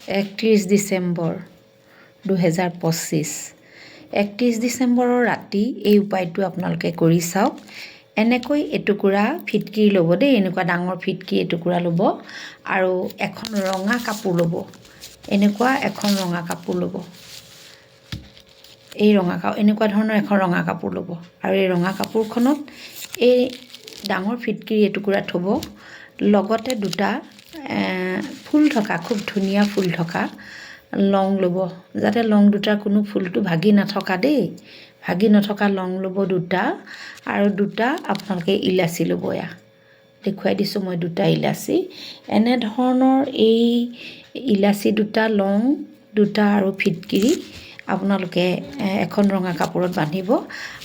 31 ডিচেম্বৰ 2025 31 ডিচেম্বৰৰ ৰাতি এই উপায়টো আপোনালোকে কৰি চাওক। এনেকৈ এটুকুৰা ফিটকিৰি ল'ব দেই, এনেকুৱা ডাঙৰ ফিটকিৰি এটুকুৰা ল'ব আৰু এখন ৰঙা কাপোৰ ল'ব। এনেকুৱা এখন ৰঙা কাপোৰ ল'ব, এনেকুৱা ধৰণৰ এখন ৰঙা কাপোৰ ল'ব আৰু এই ৰঙা কাপোৰখনত এই ডাঙৰ ফিটকিৰি এটুকুৰা থ'ব। লগতে দুটা ফুল থকা, খুব ধুনীয়া ফুল থকা লং ল'ব, যাতে লং দুটাৰ কোনো ফুলটো ভাগি নথকা দেই, ভাগি নথকা লং ল'ব দুটা। আৰু দুটা আপোনালোকে ইলাচি ল'ব। এয়া দেখুৱাই দিছোঁ মই দুটা ইলাচি। এনেধৰণৰ এই ইলাচি দুটা, লং দুটা আৰু ফিটকিৰি আপোনালোকে এখন ৰঙা কাপোৰত বান্ধিব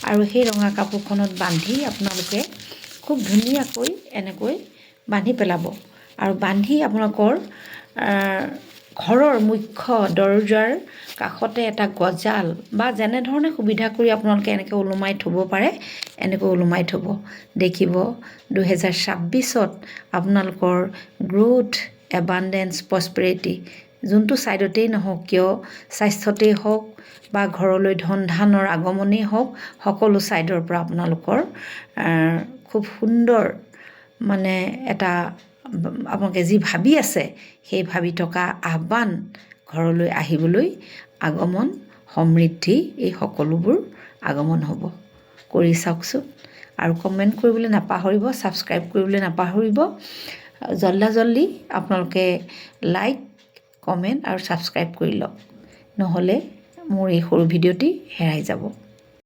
আৰু সেই ৰঙা কাপোৰখনত বান্ধি আপোনালোকে খুব ধুনীয়াকৈ এনেকৈ বান্ধি পেলাব। আৰু বান্ধি আপোনালোকৰ ঘৰৰ মুখ্য দৰজাৰ কাষতে এটা গজাল বা যেনেধৰণে সুবিধা কৰি আপোনালোকে এনেকৈ ওলোমাই থ'ব পাৰে, এনেকৈ ওলোমাই থ'ব। দেখিব 2026ত আপোনালোকৰ গ্ৰোথ, এবাণ্ডেঞ্চ, প্ৰস্পেৰিটি যোনটো ছাইডতেই নহওক কিয়, স্বাস্থ্যতেই হওক বা ঘৰলৈ ধন ধানৰ আগমনেই হওক, সকলো ছাইডৰ পৰা আপোনালোকৰ খুব সুন্দৰ মানে এটা আপোনালোকে যি ভাবি আছে সেই ভাবি থকা আহ্বান ঘৰলৈ আহিবলৈ আগমন, সমৃদ্ধি এই সকলোবোৰ আগমন হ'ব। কৰি চাওকচোন আৰু কমেণ্ট কৰিবলৈ নাপাহৰিব, ছাবস্ক্ৰাইব কৰিবলৈ নাপাহৰিব। জল্দি আপোনালোকে লাইক, কমেণ্ট আৰু ছাবস্ক্ৰাইব কৰি লওক, নহ'লে মোৰ এই সৰু ভিডিঅ'টি হেৰাই যাব।